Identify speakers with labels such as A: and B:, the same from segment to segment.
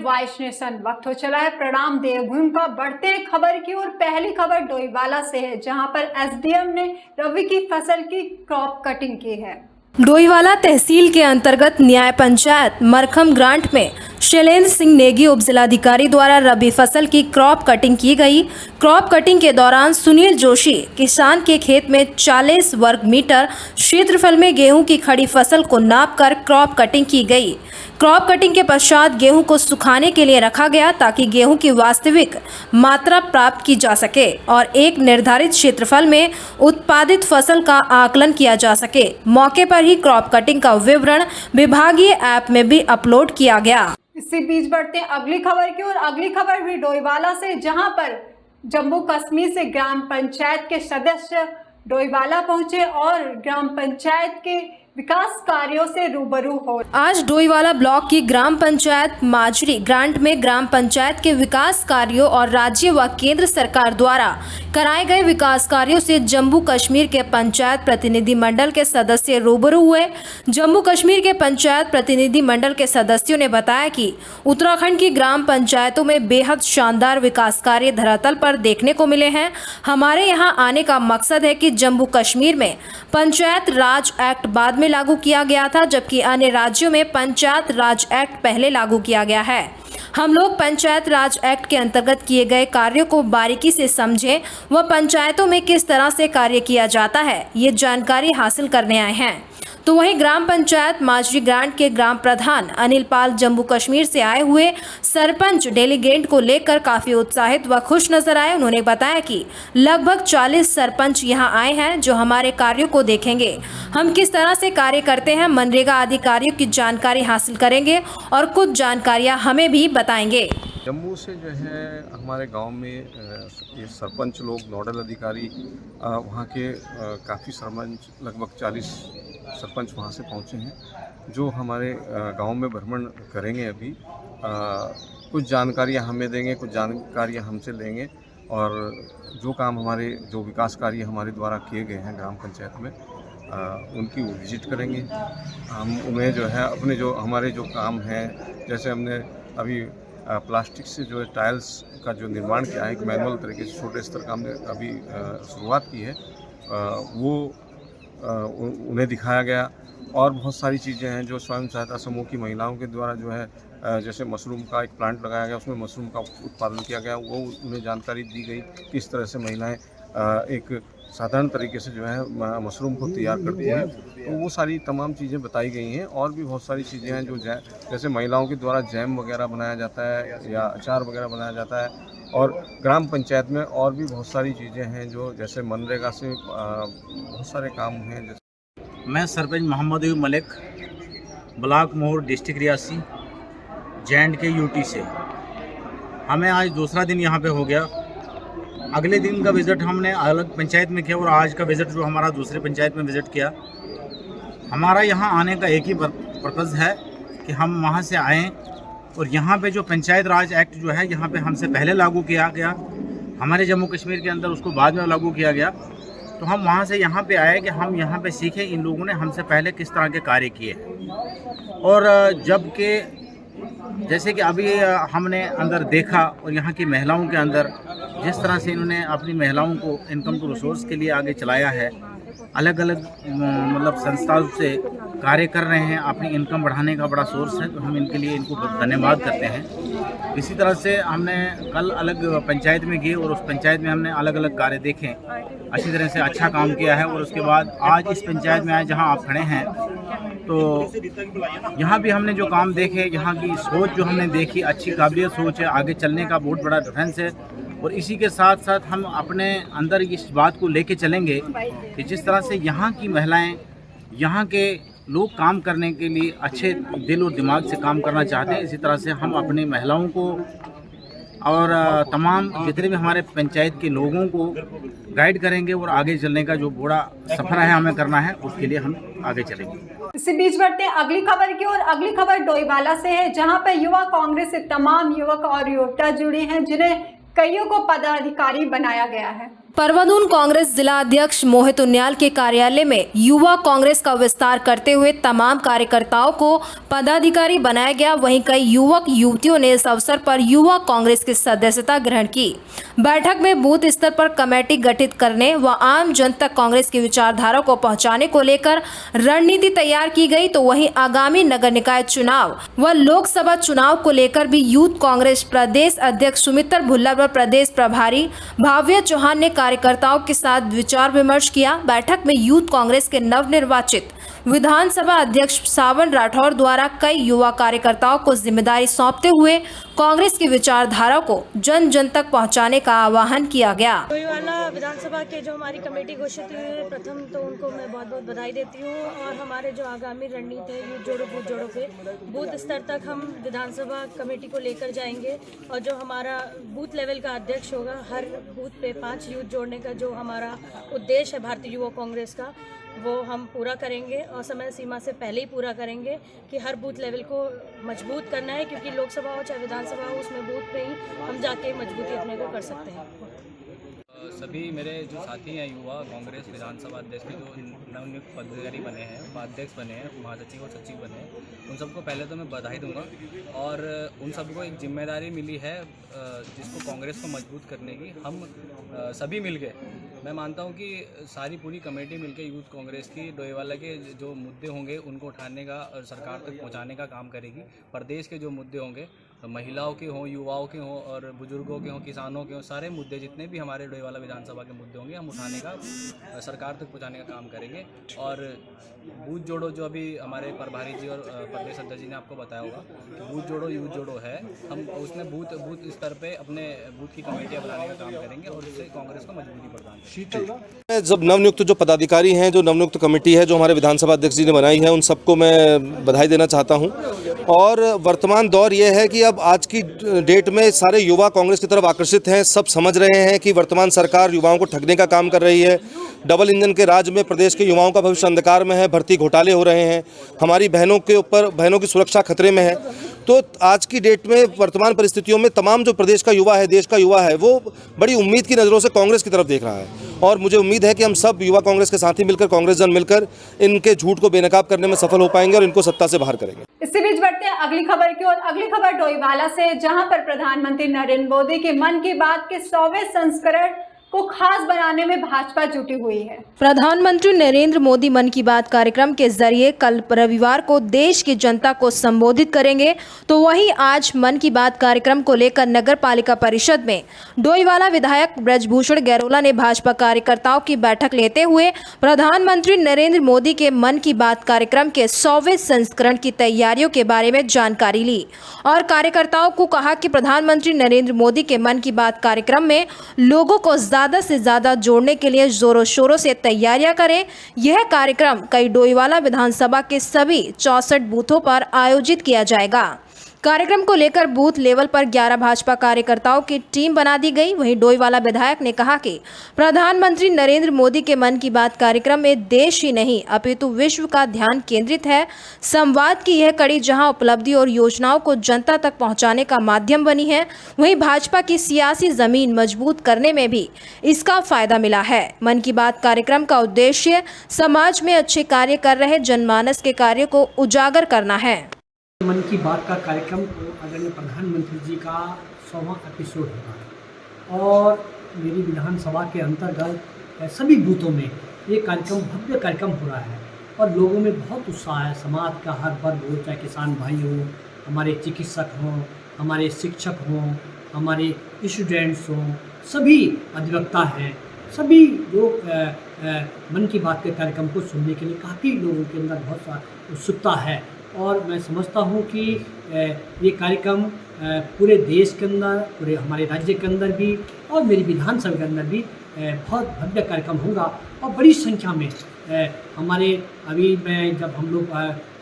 A: Vice nation. वक्त हो चला है प्रणाम देवभूमि का। बढ़ते हैं खबर की ओर। पहली खबर डोईवाला से है, जहां पर एसडीएम ने रबी की फसल की क्रॉप कटिंग की है।
B: डोईवाला तहसील के अंतर्गत न्याय पंचायत मरखम ग्रांट में शैलेंद्र सिंह नेगी उप जिलाधिकारी द्वारा रबी फसल की क्रॉप कटिंग की गई। क्रॉप कटिंग के दौरान सुनील जोशी किसान के खेत में 40 वर्ग मीटर क्षेत्रफल में गेहूं की खड़ी फसल को नापकर क्रॉप कटिंग की गई। क्रॉप कटिंग के पश्चात गेहूं को सुखाने के लिए रखा गया ताकि गेहूं की वास्तविक मात्रा प्राप्त की जा सके और एक निर्धारित क्षेत्रफल में उत्पादित फसल का आकलन किया जा सके। मौके पर ही क्रॉप कटिंग का विवरण विभागीय ऐप में भी अपलोड किया गया।
A: इसी बीच बढ़ते हैं अगली खबर की ओर। अगली खबर भी डोईवाला से, जहां पर जम्मू कश्मीर से ग्राम पंचायत के सदस्य डोईवाला पहुंचे और ग्राम पंचायत के विकास कार्यों से रूबरू हो।
B: आज डोईवाला ब्लॉक की ग्राम पंचायत माजरी ग्रांट में ग्राम पंचायत के विकास कार्यों और राज्य व केंद्र सरकार द्वारा कराए गए विकास कार्यों से जम्मू कश्मीर के पंचायत प्रतिनिधि मंडल के सदस्य रूबरू हुए। जम्मू कश्मीर के पंचायत प्रतिनिधि मंडल के सदस्यों ने बताया कि उत्तराखंड की ग्राम पंचायतों में बेहद शानदार विकास कार्य धरातल पर देखने को मिले हैं। हमारे यहाँ आने का मकसद है कि जम्मू कश्मीर में पंचायत राज एक्ट बाद में लागू किया गया था, जबकि अन्य राज्यों में पंचायत राज एक्ट पहले लागू किया गया है। हम लोग पंचायत राज एक्ट के अंतर्गत किए गए कार्यों को बारीकी से समझें व पंचायतों में किस तरह से कार्य किया जाता है, ये जानकारी हासिल करने आए हैं। तो वहीं ग्राम पंचायत माजरी ग्रांट के ग्राम प्रधान अनिल पाल जम्मू कश्मीर से आए हुए सरपंच डेलीगेट को लेकर काफी उत्साहित व खुश नजर आए। उन्होंने बताया कि लगभग 40 सरपंच यहां आए हैं जो हमारे कार्यों को देखेंगे, हम किस तरह से कार्य करते हैं, मनरेगा अधिकारियों की जानकारी हासिल करेंगे और कुछ जानकारियां हमें भी बताएंगे।
C: जम्मू से जो है हमारे गांव में ये सरपंच लोग, नोडल अधिकारी, वहाँ के काफ़ी सरपंच, लगभग 40 सरपंच वहाँ से पहुँचे हैं, जो हमारे गांव में भ्रमण करेंगे। अभी कुछ जानकारियाँ हमें देंगे, कुछ जानकारियाँ हमसे लेंगे और जो काम हमारे, जो विकास कार्य हमारे द्वारा किए गए हैं ग्राम पंचायत में, उनकी वो विजिट करेंगे। हम उन्हें जो है अपने जो हमारे जो काम हैं, जैसे हमने अभी प्लास्टिक से जो है टाइल्स का जो निर्माण किया है, एक मैनुअल तरीके से छोटे स्तर का हमने अभी शुरुआत की है, वो उन्हें दिखाया गया। और बहुत सारी चीज़ें हैं जो स्वयं सहायता समूह की महिलाओं के द्वारा जो है, जैसे मशरूम का एक प्लांट लगाया गया, उसमें मशरूम का उत्पादन किया गया, वो उन्हें जानकारी दी गई किस तरह से महिलाएं एक साधारण तरीके से जो है मशरूम को तैयार करती हैं। तो वो सारी तमाम चीज़ें बताई गई हैं। और भी बहुत सारी चीज़ें हैं जो जैसे महिलाओं के द्वारा जैम वगैरह बनाया जाता है या अचार वगैरह बनाया जाता है। और ग्राम पंचायत में और भी बहुत सारी चीज़ें हैं जो जैसे मनरेगा से बहुत सारे काम हैं।
D: मैं सरपंच मोहम्मद अयूब मलिक, ब्लॉक मोहर, डिस्ट्रिक्ट रियासी, J&K यूटी से। हमें आज दूसरा दिन यहाँ पे हो गया। अगले दिन का विज़िट हमने अलग पंचायत में किया और आज का विज़िट जो हमारा दूसरे पंचायत में विज़िट किया। हमारा यहाँ आने का एक ही पर्पज़ है कि हम वहाँ से आएँ और यहाँ पे जो पंचायत राज एक्ट जो है यहाँ पे हमसे पहले लागू किया गया, हमारे जम्मू कश्मीर के अंदर उसको बाद में लागू किया गया। तो हम वहाँ से यहाँ पे आए कि हम यहाँ पे सीखें इन लोगों ने हमसे पहले किस तरह के कार्य किए। और जबकि जैसे कि अभी हमने अंदर देखा और यहाँ की महिलाओं के अंदर जिस तरह से इन्होंने अपनी महिलाओं को इनकम टू रिसोर्स के लिए आगे चलाया है, अलग अलग मतलब संस्थाओं से कार्य कर रहे हैं, अपनी इनकम बढ़ाने का बड़ा सोर्स है, तो हम इनके लिए इनको धन्यवाद करते हैं। इसी तरह से हमने कल अलग पंचायत में गए और उस पंचायत में हमने अलग अलग कार्य देखे, अच्छी तरह से अच्छा काम किया है। और उसके बाद आज इस पंचायत में आए जहां आप खड़े हैं, तो यहाँ भी हमने जो काम देखे, यहाँ की सोच जो हमने देखी, अच्छी काबिलियत सोच है, आगे चलने का बहुत बड़ा डिफरेंस है। और इसी के साथ साथ हम अपने अंदर इस बात को लेके चलेंगे कि जिस तरह से यहाँ की महिलाएं, यहाँ के लोग काम करने के लिए अच्छे दिल और दिमाग से काम करना चाहते हैं, इसी तरह से हम अपनी महिलाओं को और तमाम जितने भी हमारे पंचायत के लोगों को गाइड करेंगे और आगे चलने का जो बड़ा सफ़र है हमें करना है, उसके लिए हम आगे चलेंगे।
A: इसी बीच बढ़ते हैं अगली खबर की ओर। अगली खबर डोईवाला से है, जहां पर युवा कांग्रेस से तमाम युवक और युवतियां जुड़ी हैं, जिन्हें कईयों को पदाधिकारी बनाया गया है।
B: परवादून कांग्रेस जिला अध्यक्ष मोहित उनियाल के कार्यालय में युवा कांग्रेस का विस्तार करते हुए तमाम कार्यकर्ताओं को पदाधिकारी बनाया गया। वहीं कई युवक युवतियों ने इस अवसर पर युवा कांग्रेस की सदस्यता ग्रहण की। बैठक में बूथ स्तर पर कमेटी गठित करने व आम जन तक कांग्रेस की विचारधारा को पहुंचाने को लेकर रणनीति तैयार की गई। तो वहीं आगामी नगर निकाय चुनाव व लोकसभा चुनाव को लेकर भी यूथ कांग्रेस प्रदेश अध्यक्ष सुमित्र भुल्लर व प्रदेश प्रभारी भाव्य चौहान ने कार्यकर्ताओं के साथ विचार विमर्श किया। बैठक में यूथ कांग्रेस के नवनिर्वाचित विधानसभा अध्यक्ष सावन राठौर द्वारा कई युवा कार्यकर्ताओं को जिम्मेदारी सौंपते हुए कांग्रेस की विचारधारा को जन जन तक पहुंचाने का आह्वान किया गया।
E: डोईवाला विधानसभा के जो हमारी कमेटी घोषित हुई है, प्रथम तो उनको मैं बहुत बहुत बधाई देती हूँ। और हमारे जो आगामी रणनीति है यूथ जोड़ो बूथ जोड़ो पे बूथ स्तर तक हम विधानसभा कमेटी को लेकर जाएंगे। और जो हमारा बूथ लेवल का अध्यक्ष होगा, हर बूथ पे 5 यूथ जोड़ने का जो हमारा उद्देश्य है भारतीय युवा कांग्रेस का, वो हम पूरा करेंगे और समय सीमा से पहले ही पूरा करेंगे कि हर बूथ लेवल को मजबूत करना है, क्योंकि लोकसभा हो चाहे विधानसभा हो, उसमें बूथ पे ही हम जाके मजबूती अपने को कर सकते हैं।
F: सभी मेरे जो साथी हैं युवा कांग्रेस विधानसभा अध्यक्ष के जो नवनियुक्त पदाधिकारी बने हैं, उपाध्यक्ष बने हैं, महासचिव और सचिव बने हैं, उन सबको पहले तो मैं बधाई दूंगा। और उन सबको एक जिम्मेदारी मिली है जिसको कांग्रेस को मजबूत करने की। हम सभी मिल गए, मैं मानता हूं कि सारी पूरी कमेटी मिलकर यूथ कांग्रेस की डोईवाला के जो मुद्दे होंगे उनको उठाने का और सरकार तक पहुंचाने का काम करेगी। प्रदेश के जो मुद्दे होंगे, महिलाओं के हों, युवाओं के हों और बुजुर्गों के हों, किसानों के हों, सारे मुद्दे जितने भी हमारे डोईवाला विधानसभा के मुद्दे होंगे हम उठाने का, सरकार तक पहुंचाने का काम करेंगे। और बूथ जोड़ो जो अभी हमारे प्रभारी जी और प्रदेश अध्यक्ष जी ने आपको बताया होगा कि बूथ जोड़ो यूथ जोड़ो है, हम उसमें बूथ स्तर पे अपने बूथ की कमेटियाँ बनाने का काम करेंगे और इससे कांग्रेस को मजबूती प्रदान करेंगे।
C: जब नवनियुक्त जो पदाधिकारी हैं, जो नवनियुक्त कमेटी है जो हमारे विधानसभा अध्यक्ष जी ने बनाई है, उन सबको मैं बधाई देना चाहता हूं। और वर्तमान दौर ये है कि अब आज की डेट में सारे युवा कांग्रेस की तरफ आकर्षित हैं। सब समझ रहे हैं कि वर्तमान सरकार युवाओं को ठगने का काम कर रही है। डबल इंजन के राज में प्रदेश के युवाओं का भविष्य अंधकार में है, भर्ती घोटाले हो रहे हैं, हमारी बहनों की सुरक्षा खतरे में है। तो आज की डेट में वर्तमान परिस्थितियों में तमाम जो प्रदेश का युवा है, देश का युवा है, वो बड़ी उम्मीद की नज़रों से कांग्रेस की तरफ देख रहा है। और मुझे उम्मीद है कि हम सब युवा कांग्रेस के साथी मिलकर, कांग्रेस जन मिलकर इनके झूठ को बेनकाब करने में सफल हो पाएंगे और इनको सत्ता से बाहर करेंगे।
A: इसी बीच बढ़ते हैं अगली खबर की ओर। अगली खबर डोईवाला से, जहां पर प्रधानमंत्री नरेंद्र मोदी के मन की बात के 100वें संस्करण को खास बनाने में भाजपा जुटी हुई है।
B: प्रधानमंत्री नरेंद्र मोदी मन की बात कार्यक्रम के जरिए कल रविवार को देश की जनता को संबोधित करेंगे। तो वहीं आज मन की बात कार्यक्रम को लेकर नगर पालिका परिषद में डोईवाला विधायक ब्रजभूषण गैरोला ने भाजपा कार्यकर्ताओं की बैठक लेते हुए प्रधानमंत्री नरेंद्र मोदी के मन की बात कार्यक्रम के 100वें संस्करण की तैयारियों के बारे में जानकारी ली और कार्यकर्ताओं को कहा कि प्रधानमंत्री नरेंद्र मोदी के मन की बात कार्यक्रम में लोगों को ज़्यादा से ज़्यादा जोड़ने के लिए जोरों शोरों से तैयारियां करें। यह कार्यक्रम कई डोईवाला विधानसभा के सभी 64 बूथों पर आयोजित किया जाएगा। कार्यक्रम को लेकर बूथ लेवल पर 11 भाजपा कार्यकर्ताओं की टीम बना दी गई। वहीं डोईवाला विधायक ने कहा कि प्रधानमंत्री नरेंद्र मोदी के मन की बात कार्यक्रम में देश ही नहीं अपितु विश्व का ध्यान केंद्रित है। संवाद की यह कड़ी जहां उपलब्धि और योजनाओं को जनता तक पहुंचाने का माध्यम बनी है, वहीं भाजपा की सियासी जमीन मजबूत करने में भी इसका फायदा मिला है। मन की बात कार्यक्रम का उद्देश्य समाज में अच्छे कार्य कर रहे जनमानस के कार्य को उजागर करना है।
G: मन की बात का कार्यक्रम को आदरणीय प्रधानमंत्री जी का 100वां एपिसोड होगा और मेरी विधानसभा के अंतर्गत सभी बूथों में ये कार्यक्रम भव्य कार्यक्रम हो रहा है और लोगों में बहुत उत्साह है। समाज का हर वर्ग हो, चाहे किसान भाई हो, हमारे चिकित्सक हों, हमारे शिक्षक हों, हमारे स्टूडेंट्स हों, सभी अधिवक्ता हैं, सभी लोग मन की बात के कार्यक्रम को सुनने के लिए काफ़ी लोगों के अंदर बहुत उत्सुकता है। और मैं समझता हूँ कि ये कार्यक्रम पूरे देश के अंदर, पूरे हमारे राज्य के अंदर भी और मेरी विधानसभा के अंदर भी बहुत भव्य कार्यक्रम होगा और बड़ी संख्या में हमारे अभी मैं जब हम लोग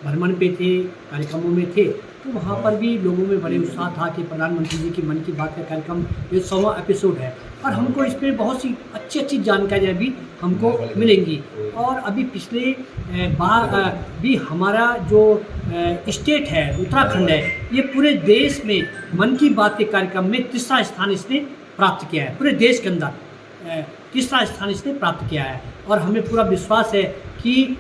G: भ्रमण पे थे, कार्यक्रमों में थे, तो वहाँ पर भी लोगों में बड़े उत्साह था कि प्रधानमंत्री जी की मन की बात का कार्यक्रम ये 100वां एपिसोड है और हमको इसमें बहुत सी अच्छी जानकारियाँ भी हमको मिलेंगी। और अभी पिछले बार भी हमारा जो स्टेट है उत्तराखंड है, ये पूरे देश में मन की बात के कार्यक्रम में 3रा स्थान इसने प्राप्त किया है पूरे देश के अंदर। तीसरा स्थान इसने प्राप्त किया है। और हमें पूरा विश्वास है कि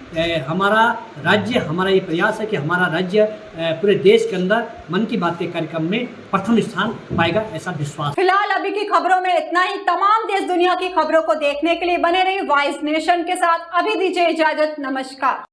G: हमारा ये प्रयास है कि हमारा राज्य पूरे देश के अंदर मन की बात के कार्यक्रम में प्रथम स्थान पाएगा, ऐसा विश्वास।
A: फिलहाल अभी की खबरों में इतना ही। तमाम देश दुनिया की खबरों को देखने के लिए बने रहिए वाइस नेशन के साथ। अभी दीजिए इजाजत, नमस्कार।